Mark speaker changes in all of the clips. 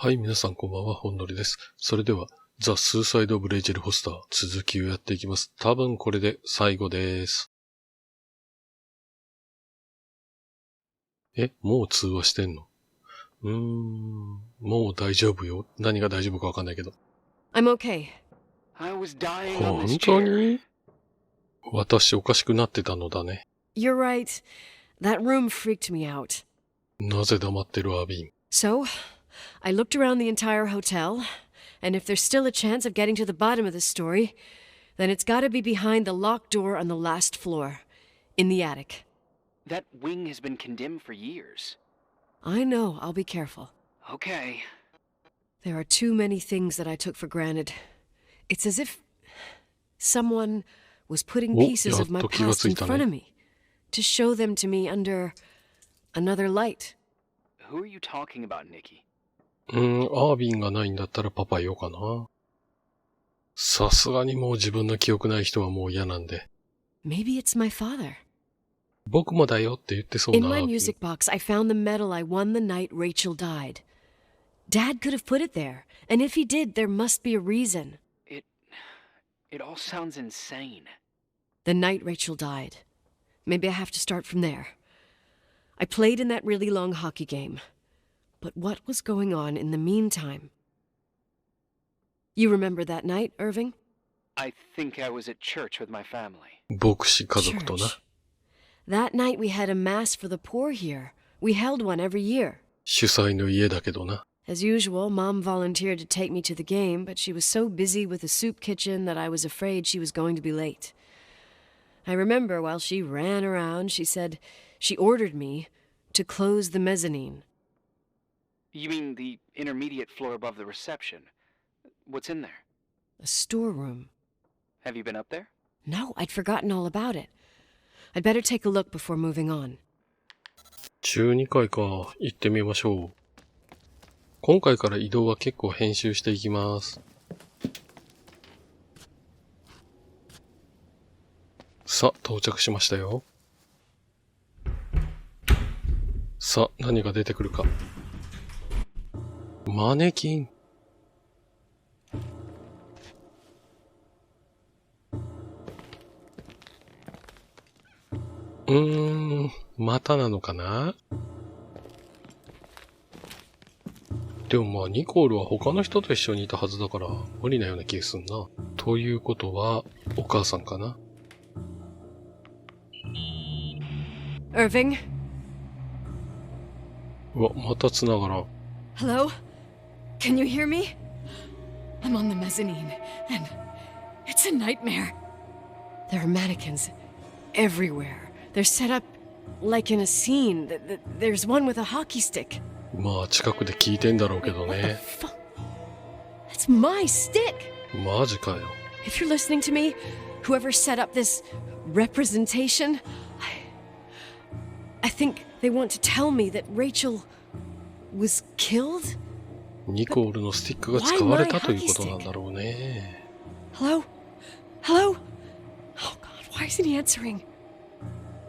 Speaker 1: はい、皆さんこんばんは、ほんのりです。それでは、ザ・スーサイド・オブ・レイチェル・ホスター、続きをやっていきます。多分これで最後です。もう通話してんの？もう大丈夫よ。何が大丈夫かわかんないけど。
Speaker 2: I'm okay.
Speaker 1: 本当に？私おかしくなってたのだね。
Speaker 2: You're right. That room freaked me out.
Speaker 1: なぜ黙ってるアビン。
Speaker 2: So, I looked around the entire hotel, and if there's still a chance of getting to the bottom of the story, then it's gotta be behind the locked door on the last floor, in the attic.
Speaker 3: That wing has been condemned for years.
Speaker 2: I know, I'll be careful.
Speaker 3: Okay.
Speaker 2: There are too many things that I took for granted. It's as if someone was putting pieces of my past in front of me to show them to me under another light.
Speaker 3: Who are you talking about, Nikki?
Speaker 1: アービンがないんだったらパパ言おうかな。さすがにもう自分の記憶ない人はもう嫌なんで。
Speaker 2: Maybe it's my father.
Speaker 1: 僕もだよって言ってそうな。
Speaker 2: In my music box, I found the medal I won the night Rachel died. Dad could have put it there, and if he did, there must be a reason.
Speaker 3: It all sounds insane.
Speaker 2: The night Rachel died. Maybe I have to start from there. I played in that really long hockey game. But what was going on in the meantime? You remember that night, Irving?
Speaker 3: I think I was at church with my family.
Speaker 1: 牧師家族とな。
Speaker 2: Church. That night we had a mass for the poor here. We held one every year.
Speaker 1: 主催の家だけどな。
Speaker 2: As usual, Mom volunteered to take me to the game, but she was so busy with the soup kitchen that I was afraid she was going to be late. I remember while she ran around, she said she ordered me to close the mezzanine.
Speaker 3: You mean the intermediate floor above the reception? What's in there?
Speaker 2: A storeroom.
Speaker 3: Have you been up there?
Speaker 2: No, I'd forgotten all about it. I'd better take a look before moving on.
Speaker 1: 12回か。行ってみましょう。今回から移動は結構編集していきます。さあ、到着しましたよ。さあ、何が出てくるか。マネキン。またなのかな？でもまあ、ニコールは他の人と一緒にいたはずだから、無理なような気がすんな。ということは、お母さんかな？
Speaker 2: Irving?
Speaker 1: うわ、また繋がらん。
Speaker 2: Hello? Can you hear me? I'm on the mezzanine, and it's a nightmare. There are mannequins everywhere. They're set up like in a scene. There's one with a hockey stick.
Speaker 1: まあ、近くで聞いてんだろうけどね。
Speaker 2: That's my stick!
Speaker 1: マジかよ。
Speaker 2: If you're listening to me, whoever set up this representation, I think they want to tell me that Rachel was killed?
Speaker 1: ニコールのスティックが使われたということなんだろうね。
Speaker 2: Hello? Hello? Oh God, why isn't he answering?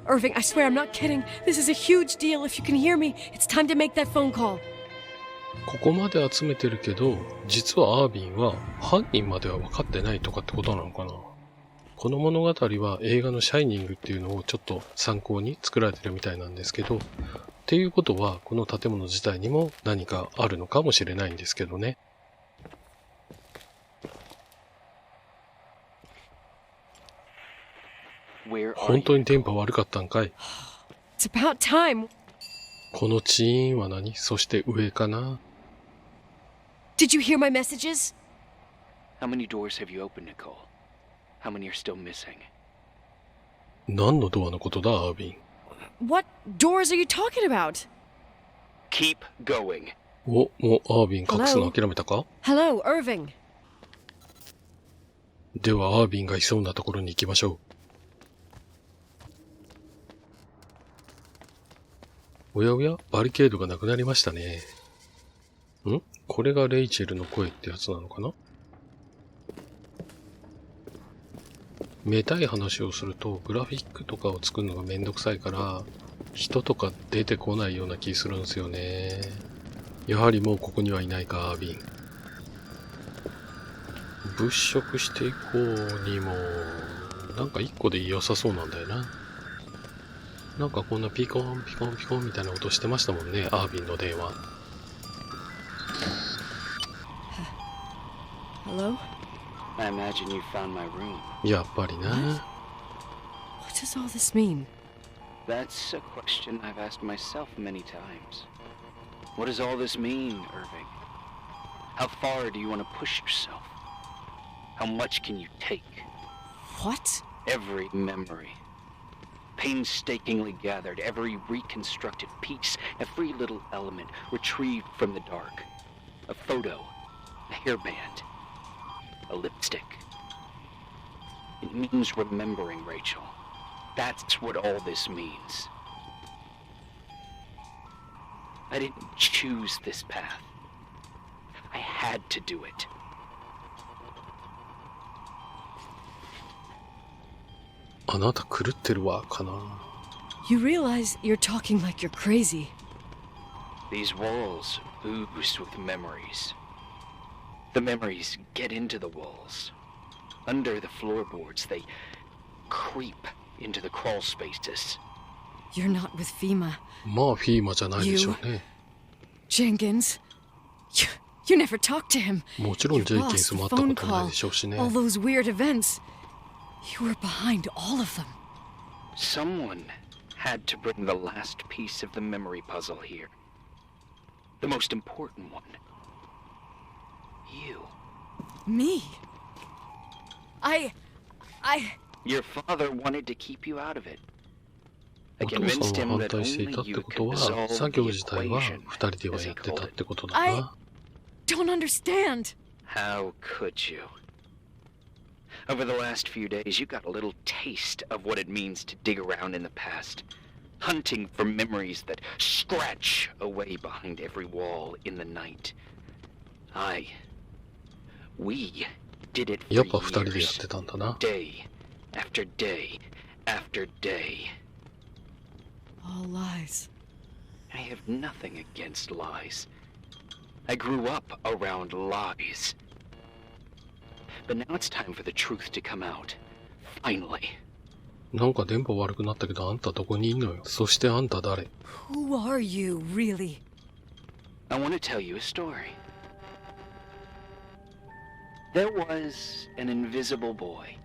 Speaker 2: Irving, I swear I'm not kidding. This is a huge deal. If you can hear me, it's time to make that phone call.
Speaker 1: ここまで集めてるけど、実はアービンは犯人までは分かってないとかってことなのかな。この物語は映画のシャイニングっていうのをちょっと参考に作られてるみたいなんですけど、っていうことはこの建物自体にも何かあるのかもしれないんですけどね。本当に電波悪かったんかい。
Speaker 2: It's about time.
Speaker 1: このチーンは何？そして上かな。
Speaker 2: Did you hear my messages?
Speaker 3: How many doors have you opened, Nicole? How many are still missing?
Speaker 1: 何のドアのことだ、アービン。
Speaker 2: What doors are you talking about?
Speaker 3: Keep going.
Speaker 1: もうアービン隠すの諦めたか？
Speaker 2: Hello, Irving.
Speaker 1: ではアービンがいそうなところに行きましょう。おやおや、バリケードがなくなりましたね。これがレイチェルの声ってやつなのかな？めたい話をすると、グラフィックとかを作るのがめんどくさいから、人とか出てこないような気するんですよね。やはりもうここにはいないか、アービン。物色していこうにも、なんか1個で良さそうなんだよな。なんかこんなピコンピコンピコンみたいな音してましたもんね、アービンの電話。
Speaker 2: Hello?
Speaker 3: I imagine you found my room.
Speaker 1: やっぱりな。
Speaker 2: What does all this mean?
Speaker 3: That's a question I've asked myself many times. What does all this mean, Irving? How far do you want to push yourself? How much can you take?
Speaker 2: What?
Speaker 3: Every memory. Painstakingly gathered, every reconstructed piece, every little element retrieved from the dark. A photo, a hairband, a lipstick. It means remembering, Rachel. That's what all this means. I didn't choose this path. I had to do it.
Speaker 1: あなた狂ってるわ、かな。
Speaker 2: You realize you're talking like you're crazy.
Speaker 3: These walls ooze with memories. The memories get into the walls. Under the floorboards, they creep into the crawl spaces.
Speaker 2: You're not with FEMA.
Speaker 1: まあフィーマじゃないでしょうね。
Speaker 2: Jenkins. You never talked to him.
Speaker 1: もちろんジェイキンスも会ったことないでしょうしね。
Speaker 2: All those weird events. You were behind all of them.
Speaker 3: Someone had to bring the last piece of the memory puzzle here. The most important one. You.
Speaker 2: Me?
Speaker 3: Your father wanted to keep you out of it. I
Speaker 1: お父
Speaker 3: convinced
Speaker 1: さんは
Speaker 3: him
Speaker 1: 反
Speaker 3: that
Speaker 1: 対してい
Speaker 3: only
Speaker 1: たって
Speaker 3: you
Speaker 1: こと
Speaker 3: could
Speaker 1: は、
Speaker 3: resolve
Speaker 1: 作
Speaker 3: the
Speaker 1: 業自体は
Speaker 3: equation,
Speaker 1: 二人では
Speaker 3: as
Speaker 1: や
Speaker 3: he
Speaker 1: ってた
Speaker 3: called
Speaker 1: っ
Speaker 3: it.
Speaker 1: てことだな。
Speaker 2: don't understand.
Speaker 3: How could you? Over the last few days, you got a little taste of what it means to dig around in the past, hunting for memories that scratch away behind every wall in the night. We did it
Speaker 1: やっ
Speaker 3: for
Speaker 1: ぱ二人でやっ
Speaker 3: years,
Speaker 1: てたんだな。
Speaker 3: day after day after day.
Speaker 2: All lies.
Speaker 3: I have nothing against lies. I grew up around lies. But now it's time for the truth to come out. Finally.
Speaker 1: なんか電波悪くなったけど、あんたどこにいんのよ。そしてあんた誰？
Speaker 2: Who are you, really?
Speaker 3: I want to tell you a story. There was an invisible boy.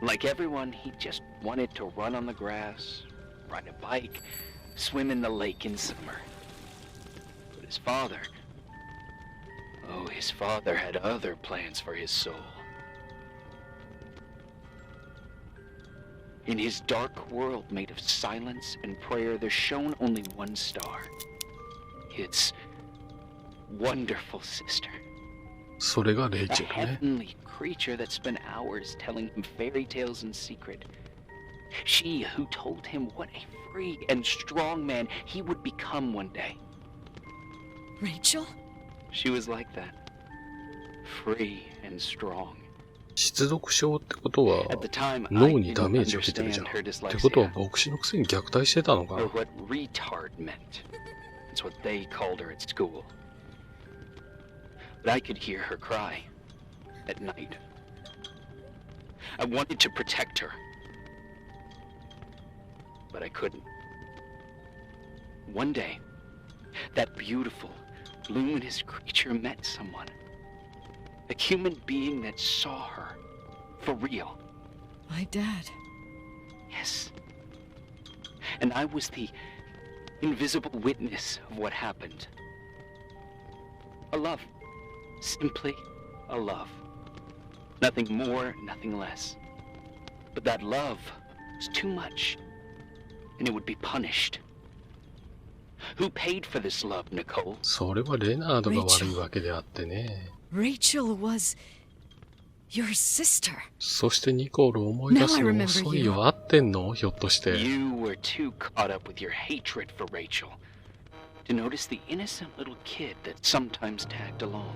Speaker 3: Like everyone, he just wanted to run on the grass, ride a bike, swim in the lake in summer. But his father had other plans for his soul. In his dark world made of silence and prayer, there shone only one star. His wonderful sister.
Speaker 1: それがレイ
Speaker 3: A
Speaker 1: チェルね。
Speaker 3: heavenly creature that spent hours telling him fairy tales in secret. She who told him what a free and strong man he would become one day.
Speaker 2: Rachel?
Speaker 3: She was like that. Free and strong.
Speaker 1: 失読症ってことは
Speaker 3: At the time, I
Speaker 1: 脳に
Speaker 3: didn't
Speaker 1: ダメージを受けてるじゃん。
Speaker 3: understand
Speaker 1: っ
Speaker 3: her
Speaker 1: てことは
Speaker 3: dyslexia,
Speaker 1: 牧師のくせに虐待してたのか
Speaker 3: or
Speaker 1: な。
Speaker 3: what retard meant. That's what they called her at school. But I could hear her cry at night. I wanted to protect her, but I couldn't. One day, that beautiful, luminous creature met someone. A human being that saw her for real.
Speaker 2: My dad.
Speaker 3: Yes. And I was the invisible witness of what happened. A love. Simply a love. Nothing more, nothing less. But that love was too much, and it would be punished. Who paid for this love, Nicole?
Speaker 1: それはレナードが悪いわけであってね。
Speaker 2: Rachel was your sister.
Speaker 1: そしてニコール思い出すの遅いよ。合ってんの？ひょっとして。
Speaker 3: You were too caught up with your hatred for Rachel to notice the innocent little kid that sometimes tagged along.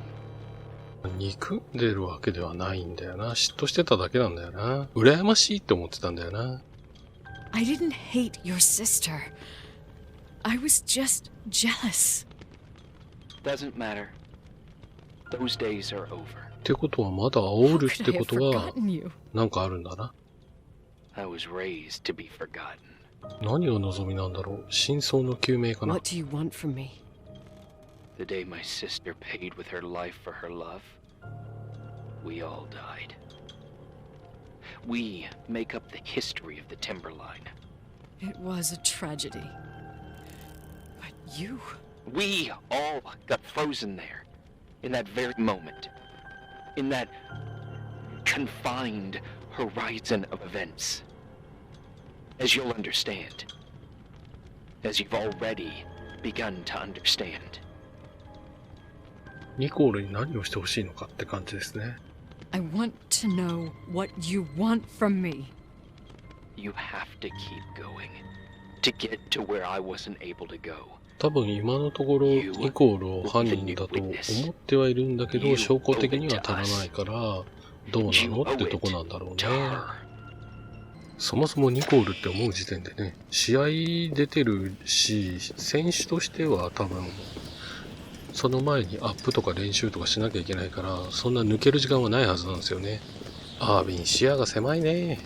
Speaker 1: 憎んでるわけではないんだよな。嫉妬してただけなんだよな。羨ましいって思ってたんだよな。
Speaker 2: I didn't hate your sister. I was just jealous.
Speaker 3: Doesn't matter. Those days are over.
Speaker 1: ってことはまだ煽るってこと
Speaker 2: Could I
Speaker 1: は
Speaker 2: have forgotten you?
Speaker 1: なんかあるんだな。
Speaker 3: I was raised to be forgotten.
Speaker 1: 何が望みなんだろう。真相の究明かな。
Speaker 2: What do you want from me?
Speaker 3: The day my sister paid with her life for her love, we all died. We make up the history of the Timberline.
Speaker 2: It was a tragedy. But you...
Speaker 3: We all got frozen there, in that very moment, in that confined horizon of events. As you'll understand, as you've already begun to understand.
Speaker 1: ニコールに何をしてほしいのかって感じですね。
Speaker 2: I want to know what you want from me.
Speaker 3: You have to keep going to get to where I wasn't able to go.
Speaker 1: 多分今のところニコールを犯人だと思ってはいるんだけど、証拠的には足らないからどうなのってとこなんだろうね。そもそもニコールって思う時点でね、試合出てるし、選手としては多分その前にアップとか練習とかしなきゃいけないから、そんな抜ける時間はないはずなんですよね。アービン視野が狭いね。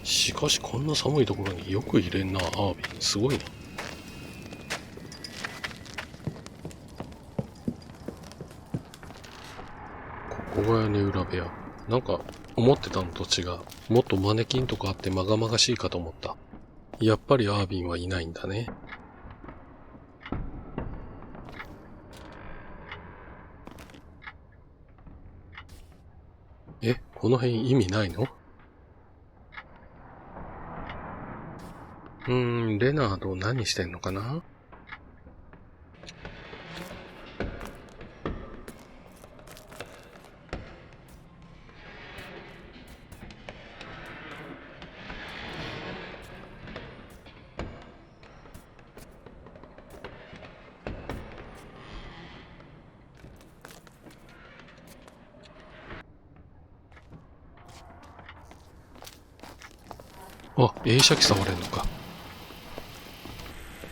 Speaker 1: しかしこんな寒いところによく入れんな、アービン。すごいな。ここが屋根裏部屋。なんか思ってたのと違う。もっとマネキンとかあってまがまがしいかと思った。やっぱりアービンはいないんだね。この辺意味ないの？レナード何してんのかな？あ、映写機触れんのか。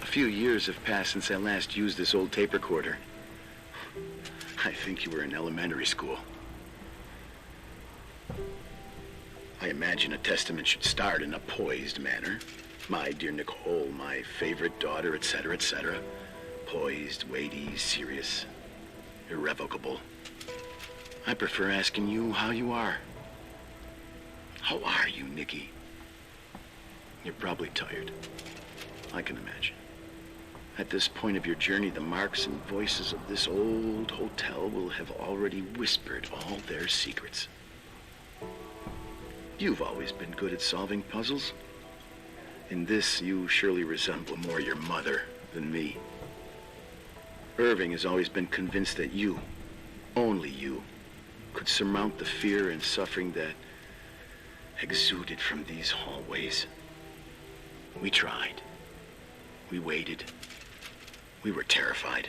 Speaker 4: A few years have passed since I last used this old tape recorder. I think you were in elementary school. I imagine a testament should start in a poised manner. My dear Nicole, my favorite daughter, etc., etc. Poised, weighty, serious, irrevocable. I prefer asking you how you are. How are you, Nikki? You're probably tired. I can imagine. At this point of your journey, the marks and voices of this old hotel will have already whispered all their secrets. You've always been good at solving puzzles. In this, you surely resemble more your mother than me. Irving has always been convinced that you, only you, could surmount the fear and suffering that exuded from these hallways. We tried. We waited. We were terrified.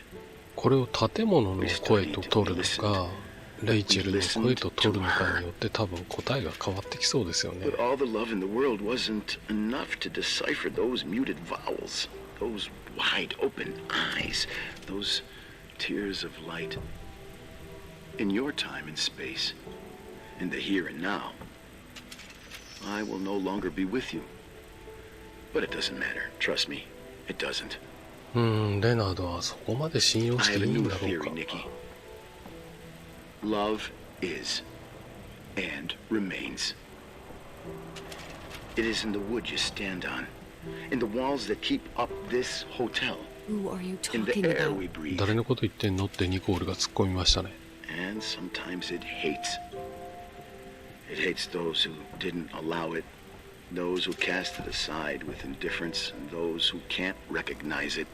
Speaker 1: これを建物の声と取るのか、レイチェルの声と取るのかによって多分答えが変わってきそうですよね。
Speaker 4: But all the love in the world wasn't enough to decipher those muted vowels, those wide open eyes, those tears of light. In your time and space, in the here and now, I will no longer be with you. But it doesn't matter. Trust me, it doesn't.
Speaker 1: レナードはそこまで信用し
Speaker 4: I
Speaker 1: て
Speaker 4: have
Speaker 1: い
Speaker 4: a
Speaker 1: いん
Speaker 4: new
Speaker 1: だろう
Speaker 4: theory,
Speaker 1: か。
Speaker 4: Nikki. Love is and remains. It is in the wood you stand on, in the walls that keep up this hotel,
Speaker 2: Who are you
Speaker 4: in the
Speaker 2: talking
Speaker 4: air
Speaker 2: about?
Speaker 4: we breathe.
Speaker 1: 誰のこと言ってんのってニコールが突っ込みましたね。
Speaker 4: And sometimes it hates. It hates those who didn't allow it, those who cast it aside with indifference, and those who can't recognize it.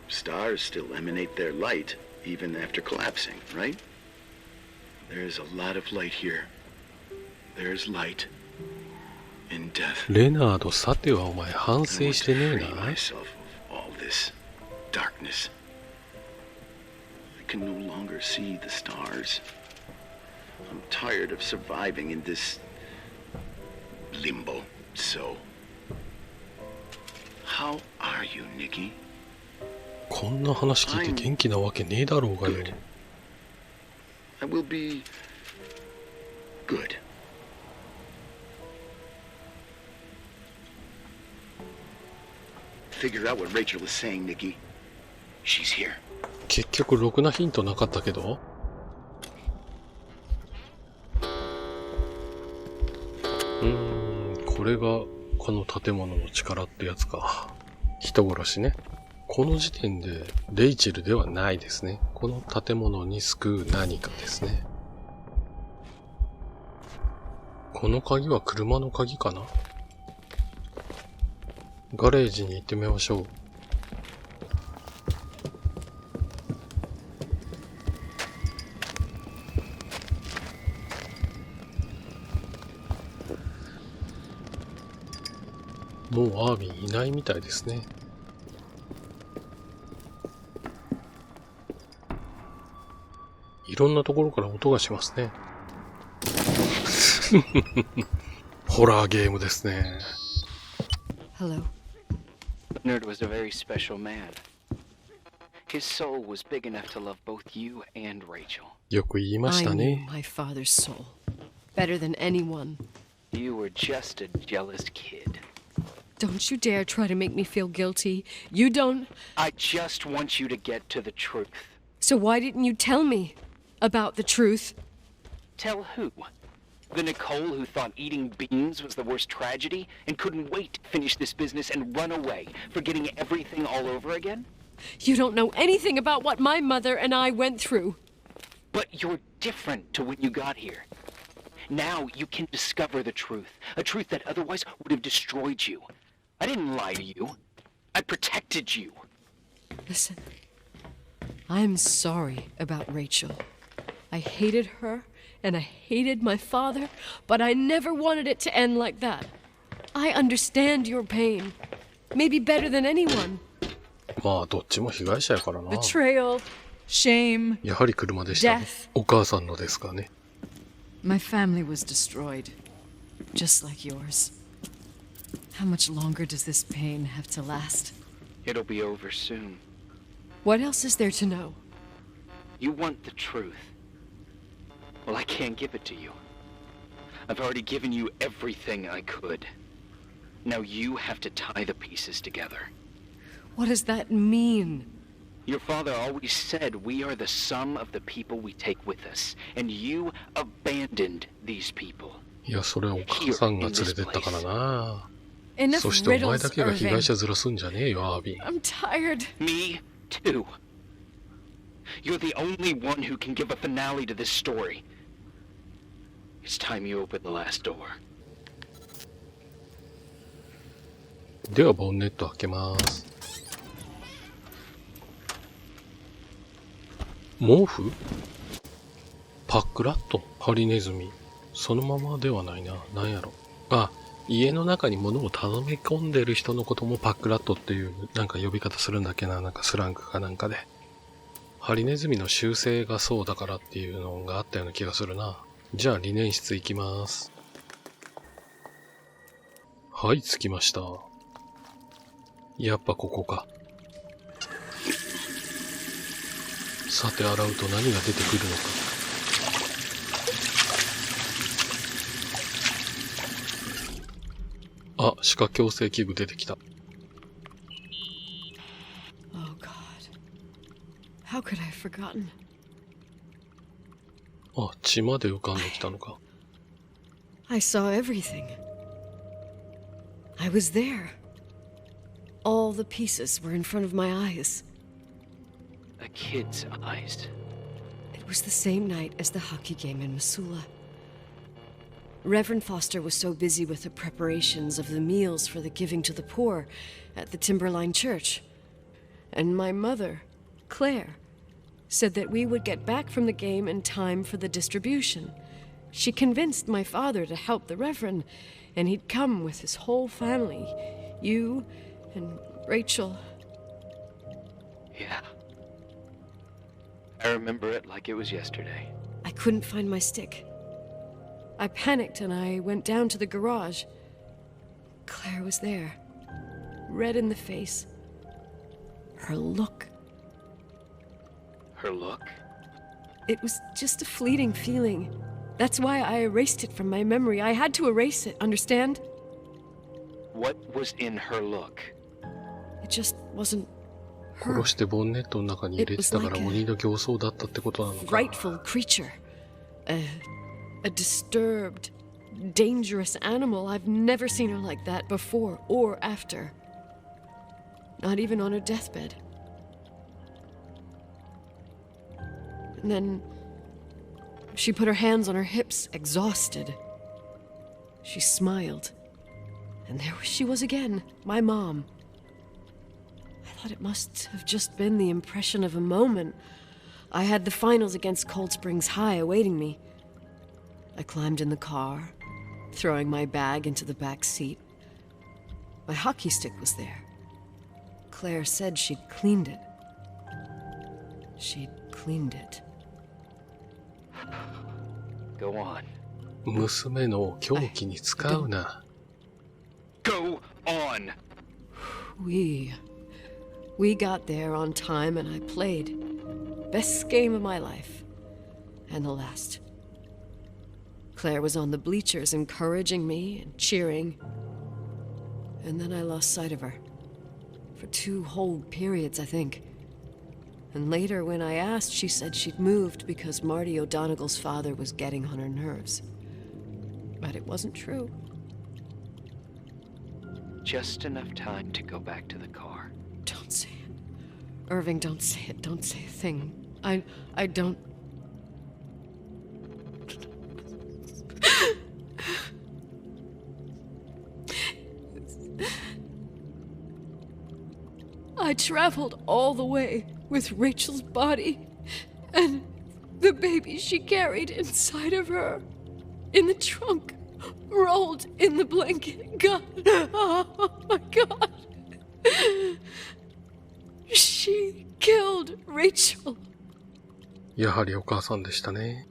Speaker 4: Stars still emanate their light, even after collapsing, right? There's a lot of light here. There's light in death.
Speaker 1: レナード、さてはお前反省
Speaker 4: I want
Speaker 1: し
Speaker 4: to
Speaker 1: てねえ
Speaker 4: free
Speaker 1: な。
Speaker 4: myself of all this darkness. I can no longer see the stars. I'm tired of surviving in this limbo. So, how are you, Nikki?
Speaker 1: こんな話聞いて元気なわけねえだろうがよ。
Speaker 4: Good. I will be good. Figure out what Rachel is saying, Nikki. She's here.
Speaker 1: 結局ろくなヒントなかったけど、これがこの建物の力ってやつか。人殺しね。この時点でレイチェルではないですね。この建物に救う何かですね。この鍵は車の鍵かな？ガレージに行ってみましょう。もうアービンいないみたいですね。いろんなところから音がしますね。ホラーゲームですね。
Speaker 2: Hello.
Speaker 3: Leonard was a very special man. His soul was big enough to love both you and Rachel.
Speaker 1: よく言いまし
Speaker 2: I
Speaker 1: た
Speaker 2: knew
Speaker 1: ね。
Speaker 2: my father's soul better than anyone.
Speaker 3: You were just a jealous kid.
Speaker 2: Don't you dare try to make me feel guilty. You don't.
Speaker 3: I just want you to get to the truth.
Speaker 2: So why didn't you tell me about the truth?
Speaker 3: Tell who? The Nicole who thought eating beans was the worst tragedy and couldn't wait to finish this business and run away, forgetting everything all over again?
Speaker 2: You don't know anything about what my mother and I went through.
Speaker 3: But you're different to when you got here. Now you can discover the truth, a truth that otherwise would have destroyed you. I didn't lie to you. I protected you.
Speaker 2: Listen, I'm sorry about Rachel. I hated her and I hated my father, but I never wanted it to end like that. I understand your pain, maybe better than anyone.
Speaker 1: まあどっちも被害者やからな。
Speaker 2: Betrayal, shame.
Speaker 1: やはり車でしたね。
Speaker 2: Death.
Speaker 1: お母さんのですかね。
Speaker 2: My family was destroyed, just like yours. How much longer does this pain have to last?
Speaker 3: It'll be over soon.
Speaker 2: What else is there to know?
Speaker 3: You want the truth. Well, I can't give it to you. I've already given you everything I could. Now you have to tie the pieces together.
Speaker 2: What does that mean?
Speaker 3: Your father always said we are the sum of the people we take with us, and you abandoned these people.
Speaker 1: いや、それはお母さんが連れてったからな。
Speaker 2: Enough
Speaker 1: そしてお前
Speaker 2: riddles,
Speaker 1: だけが被
Speaker 2: Irving.
Speaker 1: 害者ずらすんじゃねえよ、アービン。
Speaker 2: I'm tired.
Speaker 3: Me, too. You're the only one who can give a finale to this story. It's time you open the last door.
Speaker 1: ではボンネット開けます。毛布？パックラット？ハリネズミ。そのままではないな。なんやろ。あ、家の中に物を頼み込んでる人のこともパックラットっていうなんか呼び方するんだっけな。なんかスラングかなんかで。ハリネズミの習性がそうだからっていうのがあったような気がするな。じゃあリネン室行きます。はい、着きました。やっぱここか。さて洗うと何が出てくるのか。あ、歯科矯正器具出てきた。
Speaker 2: Oh God. How could I have forgotten?
Speaker 1: あ、血まで浮かんできたのか。
Speaker 2: I saw everything. I was there. All the pieces were in front of my eyes.
Speaker 3: A kid's eyes.
Speaker 2: It was the same night as the hockey game in Missoula. Reverend Foster was so busy with the preparations of the meals for the giving to the poor at the Timberline Church. And my mother, Claire, said that we would get back from the game in time for the distribution. She convinced my father to help the Reverend, and he'd come with his whole family. You and Rachel.
Speaker 3: Yeah. I remember it like it was yesterday.
Speaker 2: I couldn't find my stick. I panicked and I went down to the garage. Claire was there, red in the face. Her look
Speaker 3: Her look?
Speaker 2: It was just a fleeting feeling. That's why I erased it from my memory. I had to erase it, understand?
Speaker 3: What was in her look?
Speaker 2: It just wasn't her.
Speaker 1: 殺してボンネットの中に入れてたから鬼の形相だったってことなのか。
Speaker 2: Frightful creature. A disturbed, dangerous animal. I've never seen her like that before or after. Not even on her deathbed. And then she put her hands on her hips, exhausted. She smiled. And there she was again, my mom. I thought it must have just been the impression of a moment. I had the finals against Cold Springs High awaiting me. I climbed in the car, throwing my bag into the back seat. My hockey stick was there. Claire said she'd cleaned it. She'd cleaned it.
Speaker 3: Go on.
Speaker 1: 娘の凶器に使うな。
Speaker 3: Go on!
Speaker 2: We got there on time and I played. Best game of my life. And the last. Claire was on the bleachers encouraging me and cheering. And then I lost sight of her. For 2 whole periods, I think. And later, when I asked, she said she'd moved because Marty O'Donegal's father was getting on her nerves. But it wasn't true.
Speaker 3: Just enough time to go back to the car.
Speaker 2: Don't say it. Irving, don't say it. Don't say a thing. I don't... I traveled all the way with Rachel's body and the baby she carried inside of her in the trunk, rolled in the blanket. God, oh my God. She killed Rachel.
Speaker 1: やはりお母さんでしたね。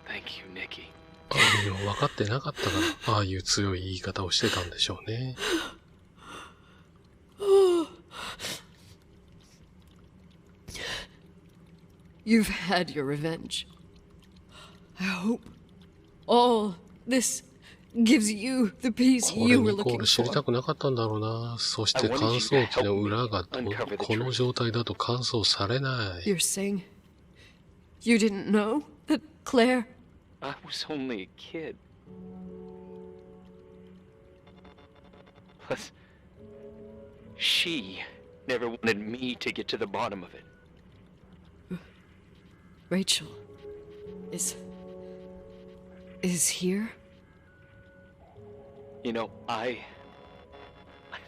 Speaker 3: Thank you, Nikki.
Speaker 1: アービンは分かってなかったから、ああいう強い言い方をしてたんでしょうね。
Speaker 2: You've had your revenge. I hope all this gives you the peace
Speaker 1: これ
Speaker 2: you
Speaker 1: ニ
Speaker 2: were
Speaker 1: コー
Speaker 2: looking
Speaker 1: ル知りた
Speaker 2: for.
Speaker 1: くなかったんだろうな。そして乾燥機の裏がこの状態だと乾燥されない。
Speaker 2: You're saying you didn't know that Claire...
Speaker 3: I was only a kid. Plus, she never wanted me to get to the bottom of it.
Speaker 2: Rachel is here?
Speaker 3: You know, I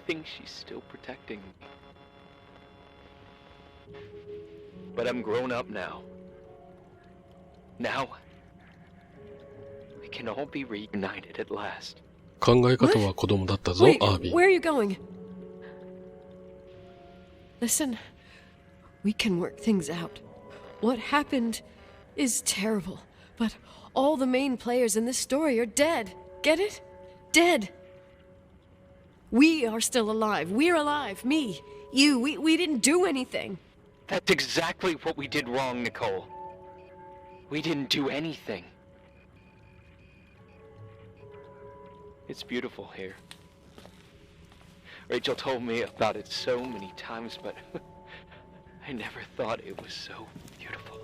Speaker 3: think she's still protecting me. But I'm grown up now. Now, we can all be reunited at last.
Speaker 1: 考え方は子供だったぞ、
Speaker 2: Wait,
Speaker 1: アービン。
Speaker 2: where are you going? Listen, we can work things out. What happened is terrible, but all the main players in this story are dead. Get it? Dead. We are still alive. We're alive. Me, you, we didn't do anything.
Speaker 3: That's exactly what we did wrong, Nicole. We didn't do anything. It's beautiful here. Rachel told me about it so many times, but I never thought it was so beautiful.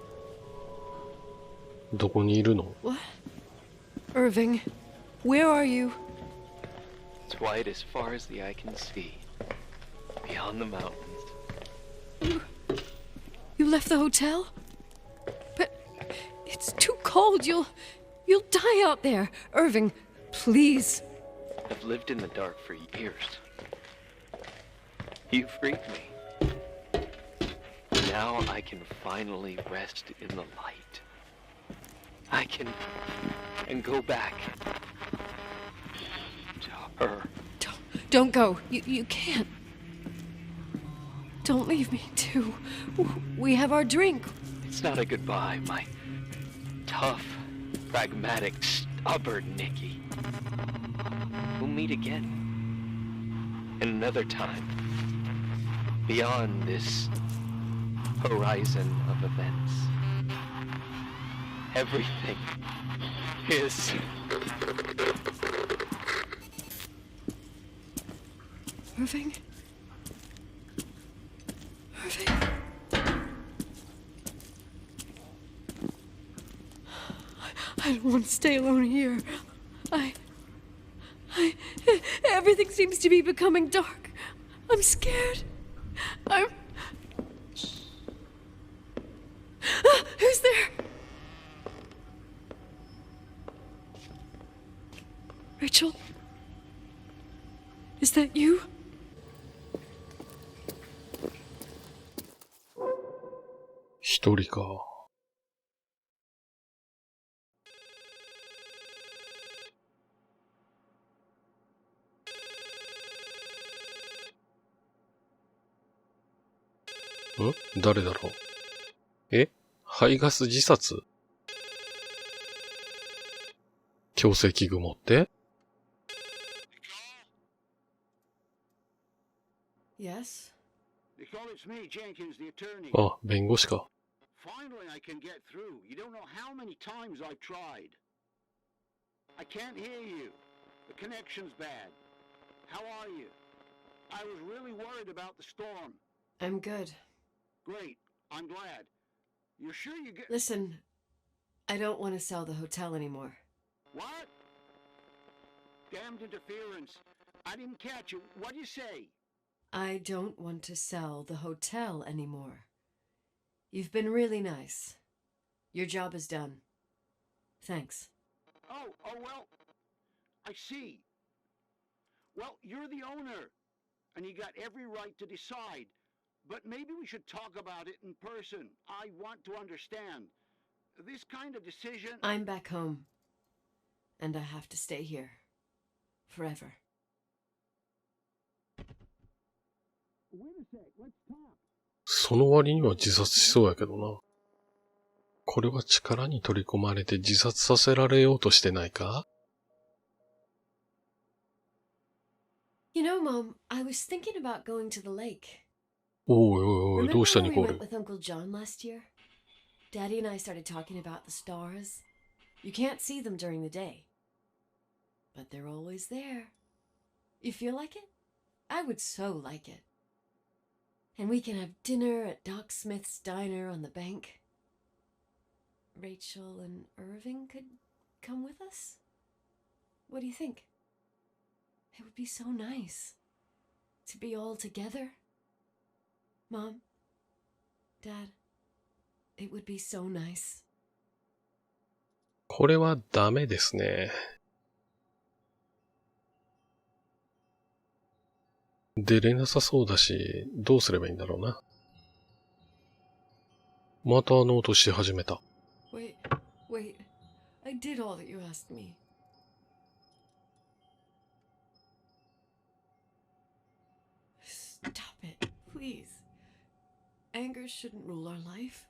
Speaker 1: どこにいるの？
Speaker 2: What? Irving, where are you?
Speaker 3: It's white as far as the eye can see, beyond the mountains.
Speaker 2: You left the hotel? But it's too cold. You'll die out there. Irving, please.
Speaker 3: I've lived in the dark for years. You freed me. Now I can finally rest in the light. I can go back to her.
Speaker 2: Don't go. You can't. Don't leave me too. We have our drink.
Speaker 3: It's not a goodbye, my tough, pragmatic, stubborn Nikki. We'll meet again. And another time. beyond this horizon of events. Everything is
Speaker 2: Irving? Irving? I don't want to stay alone here. Everything seems to be becoming dark. I'm scared. Who's there? Rachel? Is that you?
Speaker 1: 一人か。誰だろう。排ガス自殺？強制器具持って？
Speaker 2: Yes?
Speaker 5: Nicole, it's me, Jenkins, the attorney.
Speaker 1: あ、弁護士か。
Speaker 5: Finally, I can get through. You don't know how many times I've tried. I can't hear you. The connection's bad. How are you? I was really worried about the storm.
Speaker 2: I'm good.
Speaker 5: Great. I'm glad. You're sure you get...
Speaker 2: Listen, I don't want to sell the hotel anymore.
Speaker 5: What? Damned interference. I didn't catch you. What'd you say?
Speaker 2: I don't want to sell the hotel anymore. You've been really nice. Your job is done. Thanks.
Speaker 5: Oh, well, I see. Well, you're the owner, and you got every right to decide. But maybe we should talk about it in person. I want to understand. This kind of decision...
Speaker 2: I'm back home. And I have to stay here. Forever.
Speaker 5: Wait a sec, let's talk.
Speaker 1: その割には自殺しそうやけどな。これは力に取り込まれて自殺させられようとしてないか？
Speaker 2: You know, Mom, I was thinking about going to the lake.
Speaker 1: おいおいおい、どうした
Speaker 2: Remember
Speaker 1: ニ
Speaker 2: when
Speaker 1: コ
Speaker 2: we
Speaker 1: ー
Speaker 2: went
Speaker 1: ル。
Speaker 2: with Uncle John last year? Daddy and I started talking about the stars. You can't see them during the day. But they're always there. You feel like it? I would so like it. And we can have dinner at Doc Smith's diner on the bank. Rachel and Irving could come with us? What do you think? It would be so nice to be all together. Mom, Dad, it would be so nice.
Speaker 1: これはダメですね。出れなさそうだし、どうすればいいんだろうな。またあの音し始めた。
Speaker 2: Wait, I did all that you asked me. Stop it, please. Anger shouldn't rule our life.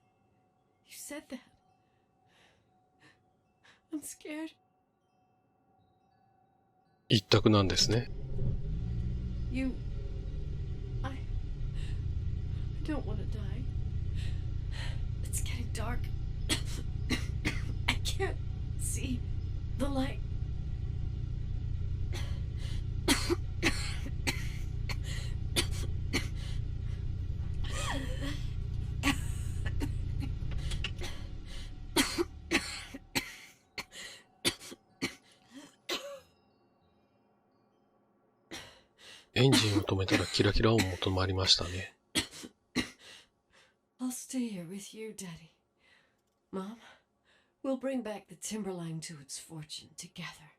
Speaker 2: You said that. I'm scared.
Speaker 1: 一択なんですね。
Speaker 2: I don't want to die. It's getting dark. I can't see the light.
Speaker 1: エンジンを止めたらキラキラ音も止まりましたね。
Speaker 2: I'll stay here with you, Daddy. Mom, we'll bring back the Timberline to its fortune together.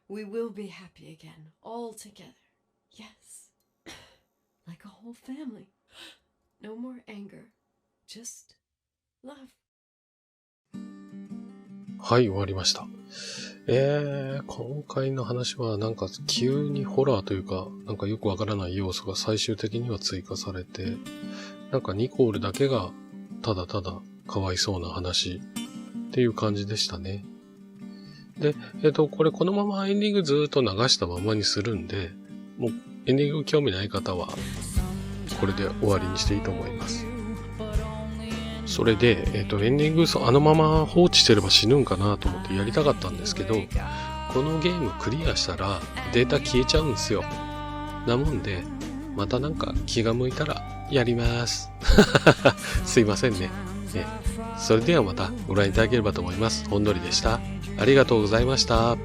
Speaker 2: We will be happy again, all together. Yes. Like a whole family. No more anger. Just love.
Speaker 1: はい、終わりました。今回の話はなんか急にホラーというか、なんかよくわからない要素が最終的には追加されて、なんかニコールだけがただただかわいそうな話っていう感じでしたね。で、これこのままエンディングずーっと流したままにするんで、もうエンディング興味ない方はこれで終わりにしていいと思います。それで、エンディングあのまま放置してれば死ぬんかなと思ってやりたかったんですけど、このゲームクリアしたらデータ消えちゃうんですよ。なもんで、またなんか気が向いたらやります。すいませんね。それではまたご覧いただければと思います。ほんのりでした。ありがとうございました。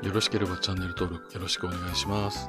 Speaker 1: よろしければチャンネル登録よろしくお願いします。